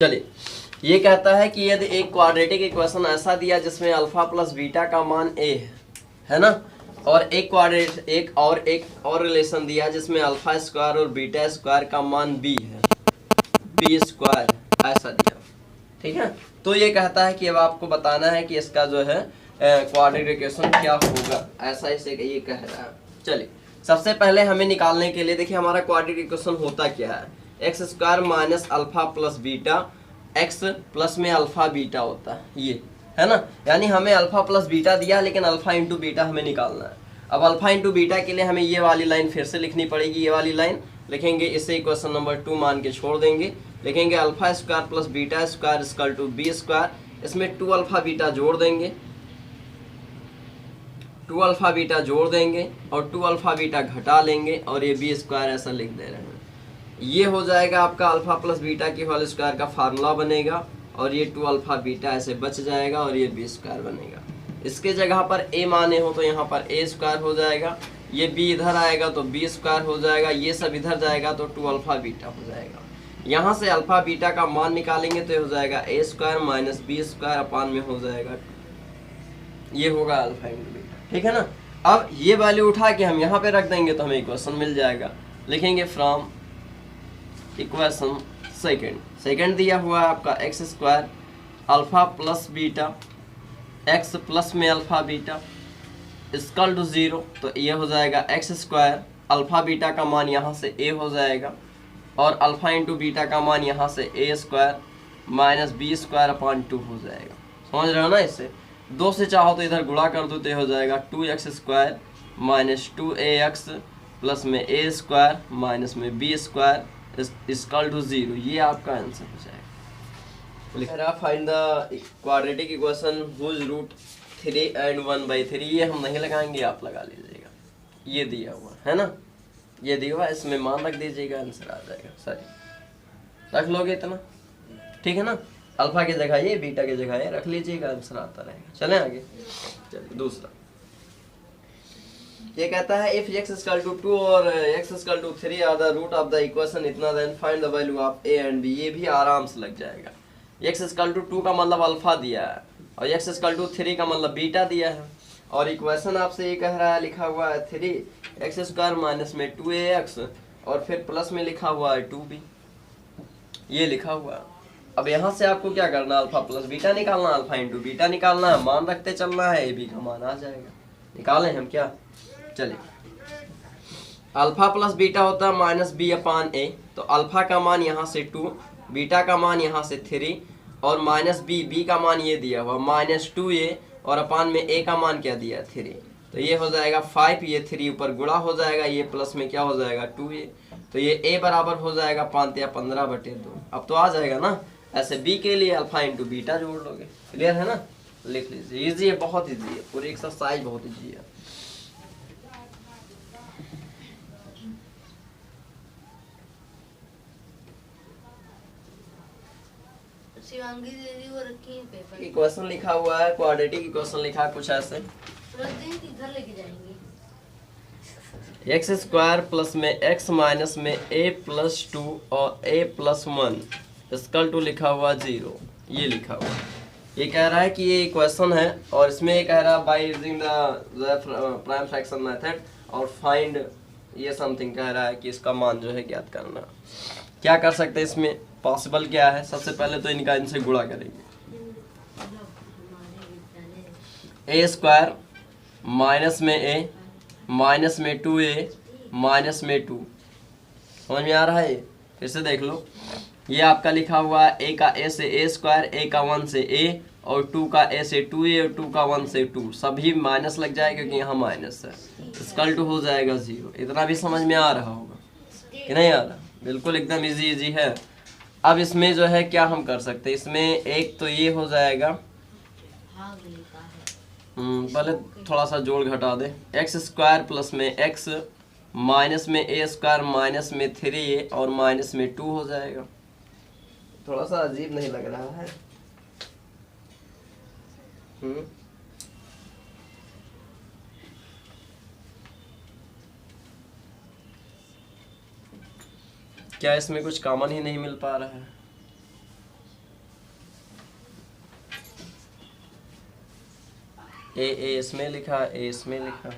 चलिए, ये कहता है कि यदि एक क्वाड्रेटिक इक्वेशन ऐसा दिया जिसमें अल्फा प्लस बीटा का मान a है ना, और एक रिलेशन दिया जिसमें अल्फा स्क्वायर और बीटा स्क्वायर का मान b है, b स्क्वायर ऐसा दिया, ठीक है। तो ये कहता है कि अब आपको बताना है कि इसका जो है क्वाड्रेटिक इक्वेशन क्या होगा, ऐसा इसे ये कह रहा है। चलिए, सबसे पहले हमें निकालने के लिए देखिए हमारा क्वाड्रेटिक इक्वेशन होता क्या है, x square minus alpha plus beta, x plus में अल्फा बीटा होता है, ये है ना। यानी हमें अल्फा प्लस बीटा दिया लेकिन अल्फा इंटू बीटा हमें निकालना है। अब अल्फा इंटू बीटा के लिए हमें ये वाली लाइन फिर से लिखनी पड़ेगी, ये वाली लाइन लिखेंगे, इसे इक्वेशन नंबर 2 मान के छोड़ देंगे, लिखेंगे alpha square plus beta square equal to B square, इसमें 2 अल्फा बीटा जोड़ देंगे, 2 अल्फा बीटा जोड़ देंगे और 2 अल्फा बीटा घटा लेंगे और ये बी स्क्वायर ऐसा लिख दे रहे हैं। ये हो जाएगा आपका अल्फा प्लस बीटा की होल स्क्वायर का फार्मूला बनेगा और ये 2 अल्फा बीटा ऐसे बच जाएगा और ये बी स्क्वायर बनेगा। इसके जगह पर a माने हो तो यहाँ पर a स्क्वायर हो जाएगा, ये b इधर आएगा तो b स्क्वायर हो जाएगा, ये सब इधर जाएगा तो 2 अल्फा बीटा हो जाएगा। यहाँ से अल्फा बीटा का मान निकालेंगे तो ये हो जाएगा a square minus B square upon में हो जाएगा, ये होगा अल्फा इंटू बीटा, ठीक है ना। अब ये वैल्यू उठा के हम यहाँ पे रख देंगे तो हमें इक्वेशन मिल जाएगा, लिखेंगे फ्रॉम इक्वेशन सेकेंड दिया हुआ है आपका x square alpha plus beta, x plus में अल्फा बीटा इक्वल टू 0, तो ये हो जाएगा एक्स स्क्वायर अल्फा बीटा का मान यहाँ से a हो जाएगा और अल्फा इंटू बीटा का मान यहाँ से a square minus B square upon 2 हो जाएगा। समझ रहे हो ना, इससे 2 से चाहो तो इधर गुणा कर दो तो हो जाएगा 2x square minus 2ax plus में a स्क्वायर माइनस में b स्क्वायर इक्वल टू 0, ये आपका आंसर हो जाएगा। लिख रहा find the quadratic equation whose root 3 and 1/3, ये हम नहीं लगाएंगे, आप लगा लीजिएगा, ये दिया हुआ है ना, ये दिया हुआ, इसमें मान रख दीजिएगा, आंसर आ जाएगा। सॉरी रख लोगे इतना, ठीक है ना, अल्फा की जगह ये, बीटा की जगह ये रख लीजिएगा, आंसर आता रहेगा। चलें आगे। चलिए दूसरा, ये कहता है इफ x इक्वल टू 2 और x equal to 3 are the root of the equation इतना, then find the value of a and b, ये भी आराम से लग जाएगा। x इक्वल टू 2 का मतलब अल्फा दिया है और x इक्वल टू 3 का मतलब बीटा दिया है, और इक्वेशन आपसे ये कह रहा है, लिखा हुआ है 3x स्क्वायर माइनस में 2ax और फिर प्लस में लिखा हुआ है 2b, ये लिखा हुआ है। अब यहाँ से आपको क्या करना है, अल्फा प्लस बीटा निकालना, अल्फा इंटू बीटा निकालना है, मान रखते चलना है, a b का मान आ जाएगा। निकालें हम क्या, चलिए, अल्फा प्लस बीटा होता है माइनस बी अपान ए, तो अल्फा का मान यहाँ से 2, बीटा का मान यहाँ से 3 और माइनस बी का मान ये दिया हुआ माइनस 2a और अपान में a का मान क्या दिया 3, तो ये हो जाएगा 5, ये 3 ऊपर गुणा हो जाएगा, ये प्लस में क्या हो जाएगा 2a, तो ये a बराबर हो जाएगा 5 या 15/2। अब तो आ जाएगा ना। ऐसे b के लिए अल्फा इंटू बीटा जोड़ लोगे, क्लियर है ना, लिख लीजिए। ईजी है, बहुत ईजी है, पूरी एक्सरसाइज बहुत ईजी है। शिवांगी दीदी वो रखी है पेपर, इक्वेशन लिखा हुआ है, क्वाड्रेटिक इक्वेशन लिखा है कुछ ऐसे, इधर लेके जाएंगे, एक्स स्क्वायर प्लस में एक्स माइनस में a प्लस 2 और a प्लस 1 इक्वल टू लिखा हुआ 0, ये लिखा हुआ। ये कह रहा है कि ये इक्वेशन है और इसमें ये कह रहा है by using the prime fraction method और फाइंड, ये समथिंग कह रहा है कि इसका मान जो है ज्ञात करना। क्या कर सकते हैं इसमें, पॉसिबल क्या है, सबसे पहले तो इनका इनसे गुणा करेंगे, a स्क्वायर माइनस में a माइनस में 2a माइनस में 2, समझ में आ रहा है। फिर से देख लो, ये आपका लिखा हुआ है a का a से a स्क्वायर, a का 1 से a और 2 का a से 2a और 2 का 1 से 2, सभी माइनस लग जाएगा क्योंकि यहाँ माइनस है, इक्वल टू हो जाएगा 0। इतना भी समझ में आ रहा होगा कि नहीं आ रहा, बिल्कुल एकदम इजी है। अब इसमें जो है क्या हम कर सकते हैं, इसमें एक तो ये हो जाएगा, पहले थोड़ा सा जोड़ घटा दे, एक्स स्क्वायर प्लस में एक्स माइनस में a स्क्वायर माइनस में 3a और माइनस में 2 हो जाएगा। थोड़ा सा अजीब नहीं लग रहा है, क्या इसमें कुछ कॉमन ही नहीं मिल पा रहा है। ए इसमें लिखा, ए इसमें लिखा।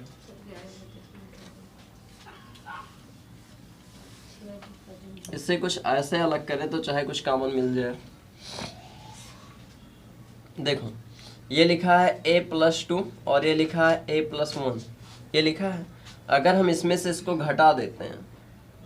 इससे कुछ ऐसे अलग करें तो चाहे कुछ कॉमन मिल जाए। देखो ये लिखा है a+2 और ये लिखा है a+1, ये लिखा है। अगर हम इसमें से इसको घटा देते हैं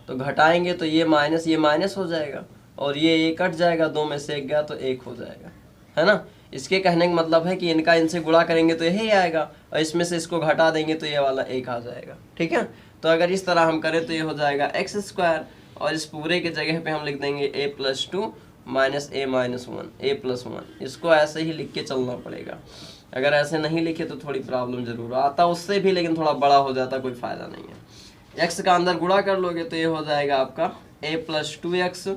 तो घटाएंगे तो ये माइनस हो जाएगा और ये कट जाएगा, 2 में से 1 गया तो 1 हो जाएगा, है ना। इसके कहने का मतलब है कि इनका इनसे गुणा करेंगे तो यही आएगा और इसमें से इसको घटा देंगे तो ये वाला 1 आ जाएगा, ठीक है। तो अगर इस तरह हम करें तो ये हो जाएगा x² और इस पूरे के जगह पे हम लिख देंगे a+2 माइनस a-1, इसको ऐसे ही लिख के चलना पड़ेगा। अगर ऐसे नहीं लिखे तो थोड़ी प्रॉब्लम जरूर आता उससे भी, लेकिन थोड़ा बड़ा हो जाता, कोई फ़ायदा नहीं है। x का अंदर गुणा कर लोगे तो ये हो जाएगा आपका a+2x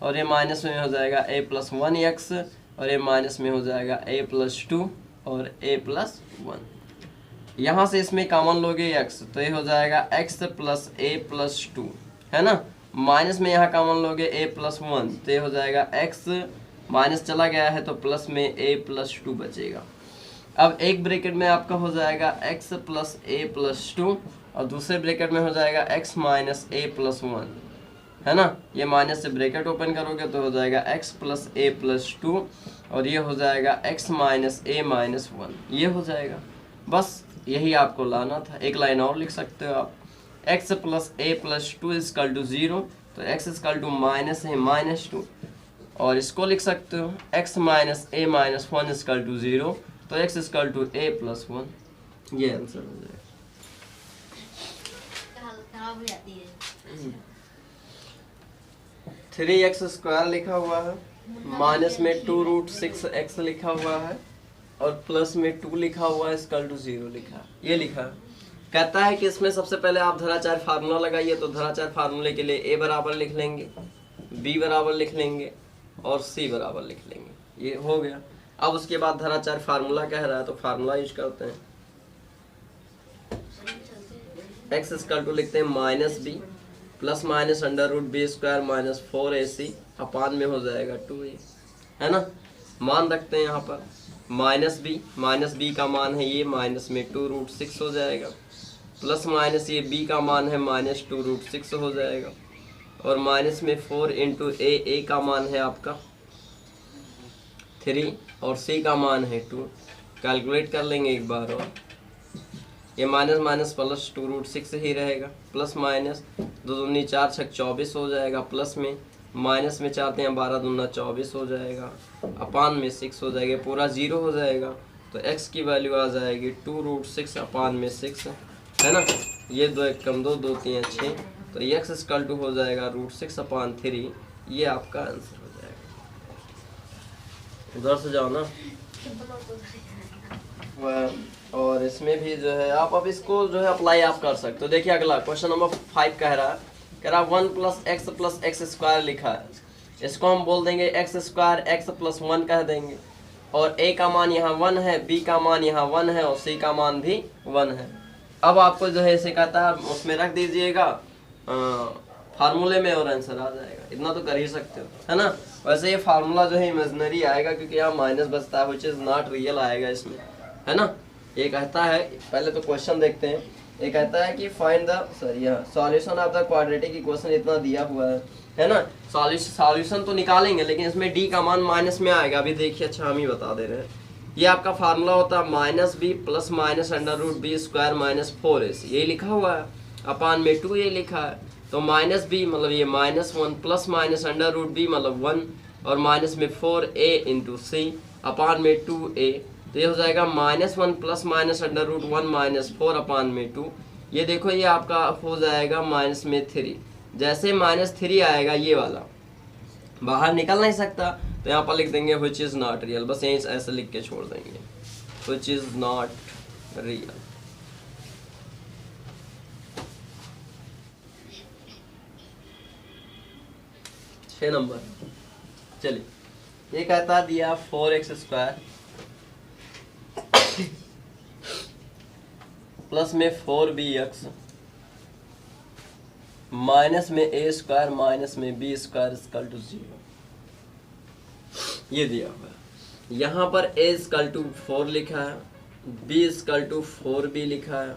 और ये माइनस में हो जाएगा a+1x और ये माइनस में हो जाएगा a+2 और a+1। यहाँ से इसमें कॉमन लोगे x तो ये हो जाएगा x + a+2, है ना। माइनस में यहाँ कॉमन लोगे a+1 तो ये हो जाएगा x, माइनस चला गया है तो प्लस में a+2 बचेगा। अब एक ब्रैकेट में आपका हो जाएगा x + a+2 और दूसरे ब्रैकेट में हो जाएगा x - a+1, है ना। ये माइनस से ब्रैकेट ओपन करोगे तो हो जाएगा x + a+2 और ये हो जाएगा x - a-1, ये हो जाएगा। बस यही आपको लाना था। एक लाइन और लिख सकते हो आप, x + a+2 = 0 तो x = -a-2 और इसको लिख सकते हो x - a-1 = 0 तो x = a+1, ये आंसर हो जाएगा। खराब हो जाती है। 3x² लिखा हुआ है, माइनस में 2√6x लिखा हुआ है और प्लस में 2 लिखा हुआ है, = 0 लिखा है, ये लिखा है। कहता है कि इसमें सबसे पहले आप धराचार फार्मूला लगाइए, तो धराचार फार्मूले के लिए a बराबर लिख लेंगे, b बराबर लिख लेंगे और c बराबर लिख लेंगे, ये हो गया। अब उसके बाद धराचार फार्मूला कह रहा है तो फार्मूला यूज करते हैं। x = लिखते हैं -b + √b² - 4ac अपान में हो जाएगा 2a, है ना। मान रखते हैं यहाँ पर -b का मान है ये, माइनस में 2√6 हो जाएगा, प्लस माइनस ये b का मान है -2√6 हो जाएगा और माइनस में 4 × a का मान है आपका 3 और c का मान है 2। कैलकुलेट कर लेंगे एक बार और, ये माइनस प्लस 2√6 ही रहेगा, प्लस माइनस 2 दूनी 4 छक 24 हो जाएगा, प्लस में माइनस में 4 हैं 12 दूना 24 हो जाएगा, अपान में 6 हो जाएगा, पूरा 0 हो जाएगा। तो x की वैल्यू आ जाएगी 2√6 अपान में 6, है ना। ये 2 1 कम 2 2 3 6 तो x = हो जाएगा √6/3, ये आपका आंसर हो जाएगा। उधर से जाओ ना। और इसमें भी जो है आप अब इसको जो है अप्लाई आप कर सकते हो। देखिए अगला क्वेश्चन नंबर 5 कह रहा है 1 + x + x² लिखा है, इसको हम बोल देंगे x² x + 1 कह देंगे और a का मान यहाँ 1 है, b का मान यहाँ 1 है और c का मान भी 1 है। अब आपको जो है इसे कहता है उसमें रख दीजिएगा फार्मूले में और आंसर आ जाएगा, इतना तो कर ही सकते हो, है ना। वैसे ये फार्मूला जो है इमेजिनरी आएगा क्योंकि यहाँ माइनस बचता है, व्हिच इज नॉट रियल आएगा इसमें, है ना। ये कहता है, पहले तो क्वेश्चन देखते हैं। ये कहता है कि find the solution of the quadratic equation, इतना दिया हुआ है ना। सॉल्यूशन तो निकालेंगे लेकिन इसमें d का मान माइनस में आएगा। अभी देखिए, अच्छा हम ही बता दे रहे हैं। ये आपका फार्मूला होता है -b + √b² - 4ac, ये लिखा हुआ है, अपान में 2 ये लिखा है। तो -b मतलब ये -1 प्लस √b मतलब 1 और माइनस में 4a × c अपान में 2a, तो ये हो जाएगा -1 प्लस √1 - 4 अपान में 2। ये देखो ये आपका हो जाएगा माइनस में 3, जैसे -3 आएगा ये वाला बाहर निकल नहीं सकता तो यहाँ पर लिख देंगे व्हिच इज नॉट रियल, बस यहीं ऐसे लिख के छोड़ देंगे which is not real. Number चलिए, ये कहता दिया 4x² प्लस में 4bx माइनस में a² माइनस में b² = 0, ये दिया हुआ है। यहाँ पर a = 4 लिखा है बी इक्वल टू 4b लिखा है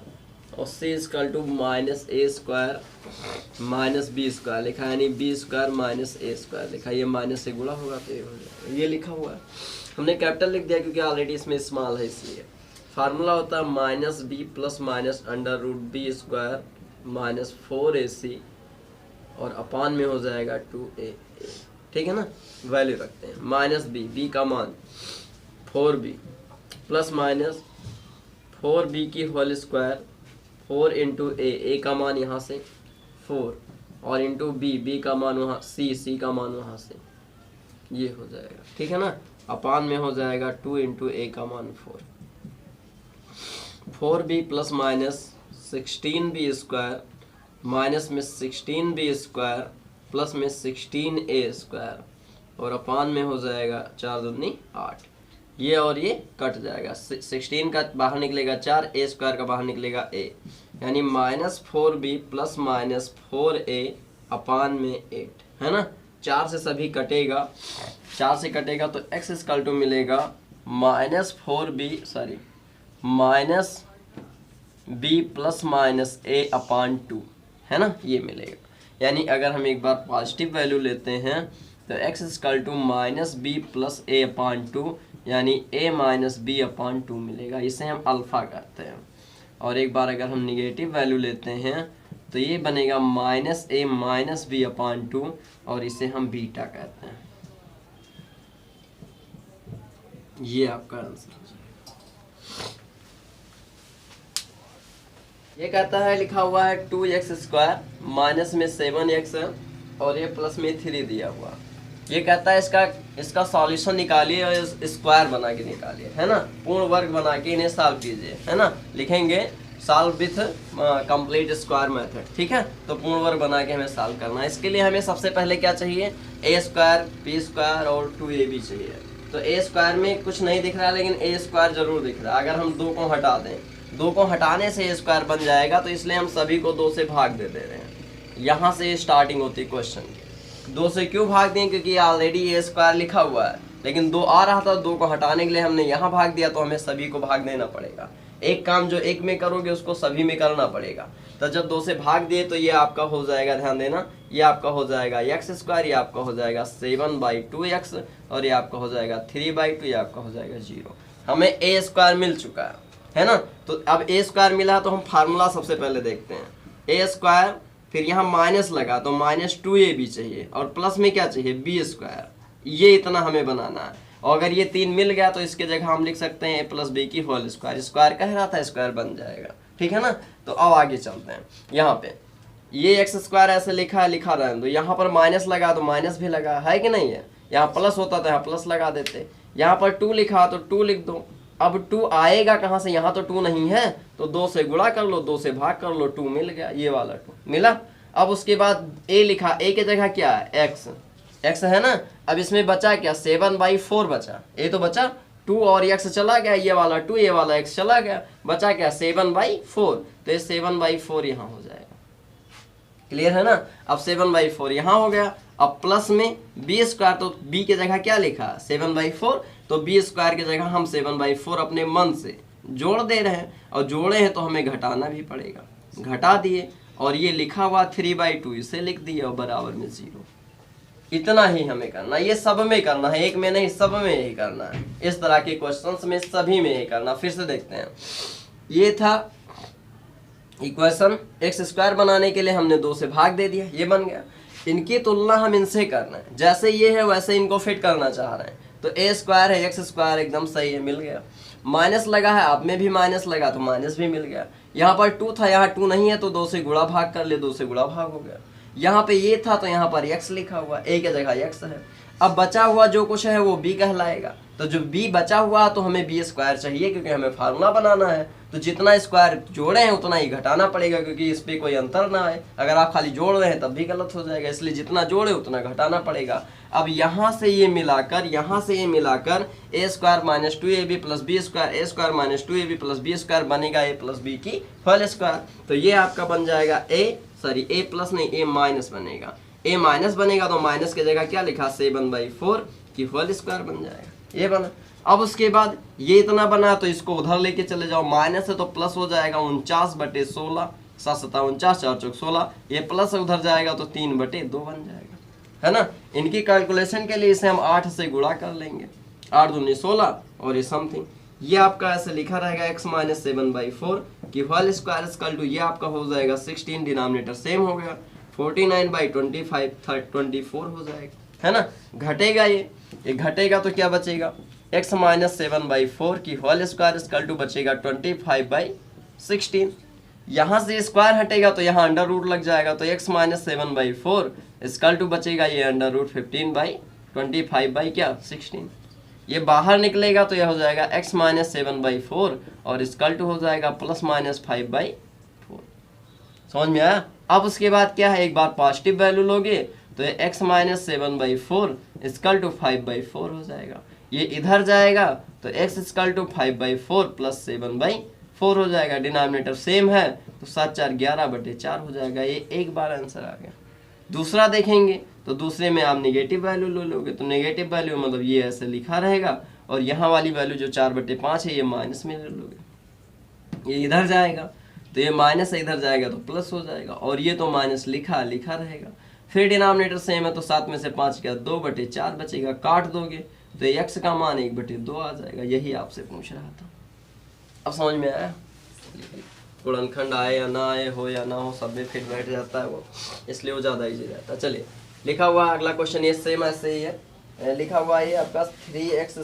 और C equal to minus A square minus B square लिखा है, यानी B square minus A square लिखा है। ये माइनस से गुणा होगा तो ये हो जाएगा, ये लिखा हुआ है। हमने कैपिटल लिख दिया क्योंकि ऑलरेडी इसमें स्मॉल है, इसलिए फार्मूला होता है minus B plus minus under root B square minus 4ac और अपान में हो जाएगा 2a। ठीक है ना, वैल्यू रखते हैं माइनस बी का मान 4b प्लस माइनस 4b की होल स्क्वायर 4 इंटू ए का मान यहाँ से 4 और इंटू बी का मान वहाँ सी का मान वहाँ से, ये हो जाएगा। ठीक है ना, अपान में हो जाएगा 2 इंटू ए का मान 4b plus minus 16b square minus में 16b स्क्वायर प्लस में 16a स्क्वायर और अपान में हो जाएगा 4 दूनी 8। ये और ये कट जाएगा, 16 का बाहर निकलेगा 4, a स्क्वायर का बाहर निकलेगा a, यानी minus 4b plus minus 4a अपान में 8 है ना। 4 से सभी कटेगा, 4 से कटेगा तो x इक्वल टू मिलेगा minus 4b sorry minus b plus minus a अपान 2 है ना, ये मिलेगा। यानी अगर हम एक बार पॉजिटिव वैल्यू लेते हैं तो x equal to minus B plus A upon 2 यानी a माइनस बी अपान 2 मिलेगा, इसे हम अल्फ़ा कहते हैं। और एक बार अगर हम निगेटिव वैल्यू लेते हैं तो ये बनेगा माइनस ए माइनस बी अपान 2 और इसे हम बीटा कहते हैं। ये आपका आंसर हो जाएगा। ये कहता है, लिखा हुआ है 2x स्क्वायर माइनस में 7x है और ये प्लस में 3 दिया हुआ। ये कहता है इसका सॉल्यूशन निकालिए और स्क्वायर बना के निकालिए, है ना, पूर्ण वर्ग बना के इन्हें सॉल्व कीजिए, है ना। लिखेंगे solve with complete square method. ठीक है, तो पूर्ण वर्ग बना के हमें सॉल्व करना है। इसके लिए हमें सबसे पहले क्या चाहिए, a स्क्वायर b स्क्वायर और 2ab चाहिए। तो a स्क्वायर में कुछ नहीं दिख रहा है लेकिन a स्क्वायर जरूर दिख रहा है। अगर हम 2 को हटा दें, 2 को हटाने से a स्क्वायर बन जाएगा, तो इसलिए हम सभी को 2 से भाग दे रहे हैं। यहाँ से स्टार्टिंग होती है क्वेश्चन की। 2 से क्यों भाग दें, क्योंकि ऑलरेडी a स्क्वायर लिखा हुआ है लेकिन 2 आ रहा था, 2 को हटाने के लिए हमने यहाँ भाग दिया, तो हमें सभी को भाग देना पड़ेगा। एक काम जो एक में करोगे उसको सभी में करना पड़ेगा। तो जब 2 से भाग दिए तो ये आपका हो जाएगा, ध्यान देना, ये आपका हो जाएगा x स्क्वायर, ये आपका हो जाएगा 7/2x और ये आपका हो जाएगा 3/2, ये आपका हो जाएगा 0। हमें a स्क्वायर मिल चुका है ना। तो अब a स्क्वायर मिला तो हम फार्मूला सबसे पहले देखते हैं। a स्क्वायर, फिर यहाँ माइनस लगा तो माइनस 2ab चाहिए और प्लस में क्या चाहिए, b स्क्वायर। ये इतना हमें बनाना है। और अगर ये 3 मिल गया तो इसके जगह हम लिख सकते हैं a प्लस b की होल स्क्वायर। स्क्वायर कह रहा था, स्क्वायर बन जाएगा। ठीक है ना, तो अब आगे चलते हैं। यहाँ पे ये x स्क्वायर ऐसे लिखा है, लिखा रहने दो। यहाँ पर माइनस लगा तो माइनस भी लगा है कि नहीं है। यहाँ प्लस होता तो यहाँ प्लस लगा देते। यहाँ पर 2 लिखा तो 2 लिख दो। अब 2 आएगा कहाँ से, यहाँ तो 2 नहीं है, तो 2 से गुणा कर लो, 2 से भाग कर लो, 2 मिल गया, ये वाला 2 मिला। अब उसके बाद a लिखा, a के जगह क्या है, x है ना। अब इसमें बचा क्या, 7/4 बचा, a तो बचा 2 और x चला गया, ये वाला 2 ये वाला x चला गया, बचा क्या 7/4। तो ये 7/4 यहाँ हो जाएगा। क्लियर है ना। अब 7/4 यहाँ हो गया। अब प्लस में b स्क्वायर, तो b के जगह क्या लिखा 7/4, तो b स्क्वायर की जगह हम 7/4 अपने मन से जोड़ दे रहे हैं और जोड़े हैं तो हमें घटाना भी पड़ेगा। घटा दिए और ये लिखा हुआ 3/2 इसे लिख दिए और बराबर में 0। इतना ही हमें करना, ये सब में करना है, एक में नहीं, सब में यही करना है। इस तरह के क्वेश्चंस में सभी में यही करना। फिर से देखते हैं, ये था इक्वेशन। x स्क्वायर बनाने के लिए हमने 2 से भाग दे दिया, ये बन गया। इनकी तुलना हम इनसे कर रहे हैं, जैसे ये है वैसे इनको फिट करना चाह रहे हैं। तो a स्क्वायर है, x स्क्वायर एकदम सही है, मिल गया। माइनस लगा है, अब में भी माइनस लगा तो माइनस भी मिल गया। यहाँ पर 2 था, यहाँ 2 नहीं है तो 2 से गुणा भाग कर ले, 2 से गुणा भाग हो गया। यहाँ पे ये था तो यहाँ पर x लिखा हुआ, a के जगह x है। अब बचा हुआ जो कुछ है वो b कहलाएगा। तो जो b बचा हुआ तो हमें b स्क्वायर चाहिए, क्योंकि हमें फार्मूला बनाना है। तो जितना स्क्वायर जोड़े हैं उतना ही घटाना पड़ेगा, क्योंकि इस पे कोई अंतर ना आए। अगर आप खाली जोड़ रहे हैं तब भी गलत हो जाएगा, इसलिए जितना जोड़े उतना घटाना पड़ेगा। अब यहाँ से ये मिलाकर, यहाँ से ये मिलाकर a square minus 2ab plus b square, a square minus 2ab plus b square बनेगा a प्लस b की होल स्क्वायर। तो ये आपका बन जाएगा a प्लस नहीं, a माइनस बनेगा। a माइनस बनेगा तो माइनस की जगह क्या लिखा 7/4 की होल स्क्वायर बन जाएगा, ये बना। अब उसके बाद ये इतना बना तो इसको उधर लेके चले जाओ, माइनस है तो प्लस हो जाएगा 49/16, 7 7 49, 4 4 16, ये प्लस उधर जाएगा तो 3/2 बन जाएगा, है ना। इनकी कैलकुलेशन के लिए इसे हम 8 से गुणा कर लेंगे, 8 दूनी 16 और ये समथिंग, ये आपका ऐसे लिखा रहेगा x - 7/4 की होल स्क्वायर इक्वल टू, ये आपका हो जाएगा 16, डिनोमिनेटर सेम हो गया, 49/25 24 हो जाएगा, है ना। घटेगा ये घटेगा तो क्या बचेगा, x - 7/4 की होल स्क्वायर इक्वल टू बचेगा 25/16। यहाँ से स्क्वायर हटेगा तो यहाँ अंडर रूट लग जाएगा, तो x - 7/4 इक्वल टू बचेगा ये अंडर रूट 15/25/16। ये बाहर निकलेगा तो यह हो जाएगा x - 7/4 और इक्वल टू हो जाएगा ±5/4। समझ में आया। अब उसके बाद क्या है, एक बार पॉजिटिव वैल्यू लोगे तो ये x - 7/4 इक्वल टू 5/4 हो जाएगा, ये इधर जाएगा तो x इक्वल टू 5/4 प्लस 7/4 हो जाएगा, डिनोमिनेटर सेम है तो 7 4 11/4 हो जाएगा। ये एक बार आंसर आ गया। दूसरा देखेंगे तो दूसरे में आप नेगेटिव वैल्यू ले लोगे, तो नेगेटिव वैल्यू मतलब ये ऐसे लिखा रहेगा और यहाँ वाली वैल्यू जो 4/5 है ये माइनस में ले लोगे, ये इधर जाएगा तो ये माइनस इधर जाएगा तो प्लस हो जाएगा, और ये तो माइनस लिखा रहेगा। फिर डिनोमिनेटर सेम है तो 7 में से 5 गया 2/4 बचेगा, काट दोगे तो ये x का मान 1/2 आ जाएगा। यही आपसे पूछ रहा था, अब समझ में आया। गुणनखंड आए या ना आए, हो या ना हो, सब में फिट बैठ जाता है वो, इसलिए वो ज़्यादा इजी रहता है। चलिए लिखा हुआ अगला क्वेश्चन, ये सेम ऐसे ही है, लिखा हुआ है आपका 3x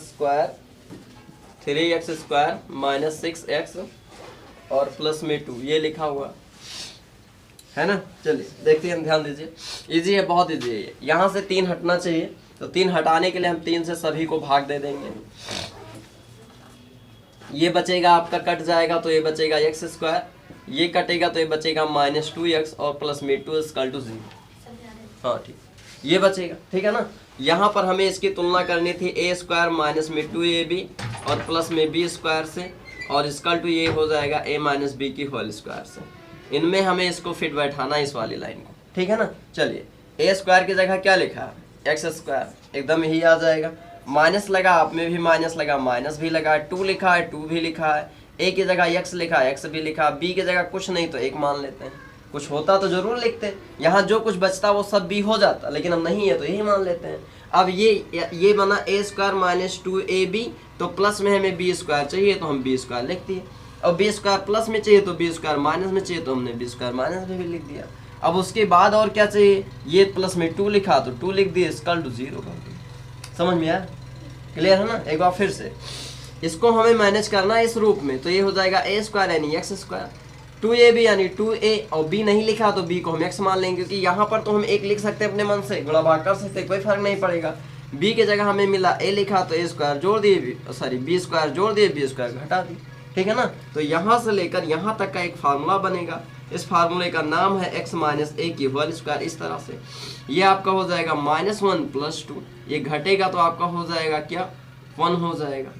स्क्वायर माइनस 6x और प्लस में 2, ये लिखा हुआ है ना। चलिए देखते हैं, ध्यान दीजिए, इजी है, बहुत इजी है ये। यहाँ से 3 हटना चाहिए, तो 3 हटाने के लिए हम 3 से सभी को भाग दे देंगे, ये बचेगा आपका, कट जाएगा तो ये बचेगा x स्क्वायर, ये कटेगा तो ये बचेगा -2x और प्लस में 2 इक्वल टू 0। हाँ ठीक, ये बचेगा, ठीक है ना। यहाँ पर हमें इसकी तुलना करनी थी a स्क्वायर माइनस में 2ab और प्लस में b स्क्वायर से, और इक्वल टू ये हो जाएगा a माइनस b की होल स्क्वायर से। इनमें हमें इसको फिट बैठाना इस वाली लाइन को, ठीक है ना। चलिए a स्क्वायर की जगह क्या लिखा है, x स्क्वायर, एकदम यही आ जाएगा। माइनस लगा, आप में भी माइनस लगा, माइनस भी लगा है, 2 लिखा है 2 भी लिखा है, a की जगह x लिखा है x भी लिखा है, b की जगह कुछ नहीं तो 1 मान लेते हैं, कुछ होता तो जरूर लिखते, यहाँ जो कुछ बचता वो सब b हो जाता, लेकिन अब नहीं है तो यही मान लेते हैं। अब ये बना a स्क्वायर माइनस 2ab, तो प्लस में हमें b स्क्वायर चाहिए तो हम b स्क्वायर लिख दिए, और b स्क्वायर प्लस में चाहिए तो b स्क्वायर माइनस में चाहिए तो हमने b स्क्वायर माइनस में भी लिख दिया। अब उसके बाद और क्या चाहिए, ये प्लस में 2 लिखा तो 2 लिख दिए, इक्वल टू 0 कर दिए। समझ में आया, क्लियर है ना। एक बार फिर से इसको हमें मैनेज करना है इस रूप में, तो ये हो जाएगा a स्क्वायर यानी x स्क्वायर, 2ab यानी 2a, और b नहीं लिखा तो b को हम x मान लेंगे, क्योंकि यहाँ पर तो हम 1 लिख सकते हैं अपने मन से, गुणा भाग कर सकते हैं, कोई फर्क नहीं पड़ेगा। b की जगह हमें मिला a लिखा तो a स्क्वायर जोड़ दिए, सॉरी b स्क्वायर जोड़ दिए, b स्क्वायर घटा दिए, ठीक है ना। तो यहाँ से लेकर यहाँ तक का एक फार्मूला बनेगा, इस फार्मूले का नाम है x माइनस a की होल स्क्वायर। इस तरह से ये आपका हो जाएगा -1 प्लस 2, ये घटेगा तो आपका हो जाएगा क्या, 1 हो जाएगा,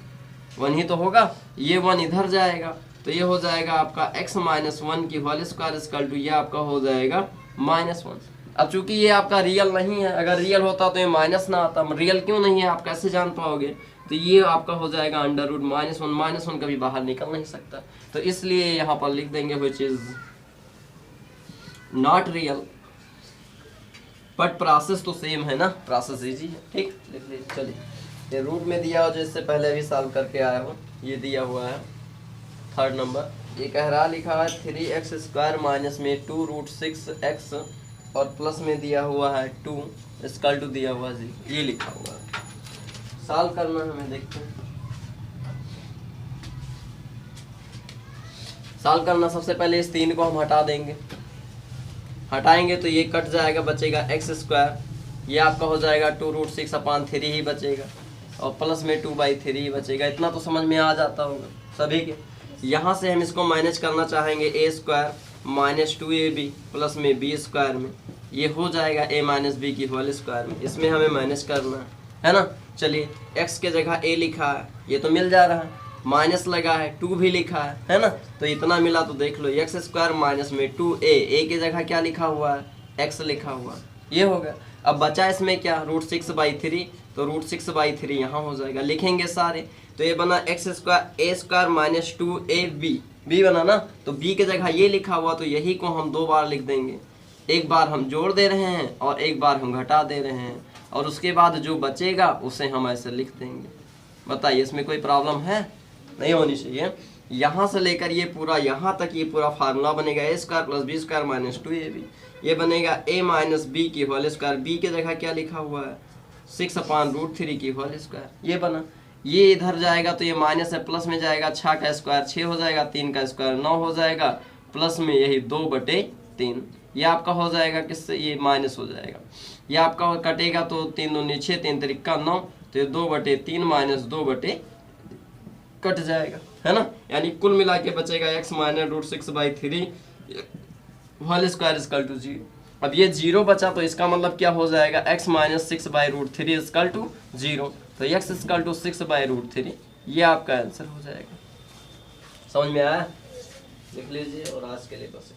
1 ही तो होगा, ये 1 इधर जाएगा तो ये हो जाएगा आपका x माइनस 1 की होल स्क्वायर इक्वल टू, ये आपका हो जाएगा -1। अब चूंकि ये आपका रियल नहीं है, अगर रियल होता तो ये माइनस ना आता, रियल क्यों नहीं है आप कैसे जान पाओगे, तो ये आपका हो जाएगा अंडर रूट -1 कभी बाहर निकल नहीं सकता, तो इसलिए यहाँ पर लिख देंगे which is not real, but process तो सेम है ना, प्रोसेस इजी है, ठीक। लिख लीजिए। चलिए ये रूट में दिया हो जो इससे पहले भी सॉल्व करके आया हो, ये दिया हुआ है 3rd नंबर, ये कह रहा लिखा है 3x स्क्वायर माइनस में 2√6x और प्लस में दिया हुआ है 2 इक्वल टू दिया हुआ है 0, ये लिखा हुआ है। सॉल्व करना है, हमें देखते हैं सॉल्व करना। सबसे पहले इस 3 को हम हटा देंगे, हटाएंगे तो ये कट जाएगा, बचेगा x स्क्वायर, ये आपका हो जाएगा 2√6/3 ही बचेगा, और प्लस में 2/3 ही बचेगा। इतना तो समझ में आ जाता होगा सभी के। यहाँ से हम इसको मैनेज करना चाहेंगे a square minus 2ab plus में b स्क्वायर में, ये हो जाएगा a माइनस b की होल स्क्वायर में, इसमें हमें मैनेज करना है ना। चलिए x के जगह a लिखा है, ये तो मिल जा रहा है, माइनस लगा है, 2 भी लिखा है ना, तो इतना मिला तो देख लो x स्क्वायर माइनस में 2a की जगह क्या लिखा हुआ है, x लिखा हुआ, ये हो गया। अब बचा इसमें क्या, √6/3, तो √6/3 यहाँ हो जाएगा, लिखेंगे सारे। तो ये बना x² माइनस 2ab, b बना ना, तो b की जगह ये लिखा हुआ तो यही को हम 2 बार लिख देंगे। एक बार हम जोड़ दे रहे हैं और एक बार हम घटा दे रहे हैं, और उसके बाद जो बचेगा उसे हम ऐसे लिख देंगे। बताइए इसमें कोई प्रॉब्लम है? नहीं होनी चाहिए। यहाँ से लेकर ये पूरा यहाँ तक ये पूरा फार्मूला बनेगा a² + b² माइनस 2ab। ये बनेगा a माइनस b की होल स्क्वायर, b की जगह क्या लिखा हुआ है 6/√3 की होल स्क्वायर। ये बना, ये इधर जाएगा तो ये माइनस है, प्लस में जाएगा 6 का स्क्वायर 6 हो जाएगा, 3 का स्क्वायर 9 हो जाएगा, प्लस में यही 2/3। ये आपका हो जाएगा किससे, ये माइनस हो जाएगा। ये आपका कटेगा तो 3 दूनी 6, 3 तिरिक्का 9, तो ये 2/3 माइनस 2 कट जाएगा, है ना। यानी कुल मिला के बचेगा x minus √6/3 whole square equal to 0। अब ये 0 बचा तो इसका मतलब क्या हो जाएगा, x माइनस 6/√3 इक्वल टू 0। तो x इक्वल टू 6/√3, ये आपका आंसर हो जाएगा। समझ में आया? लिख लीजिए और आज के लिए बस।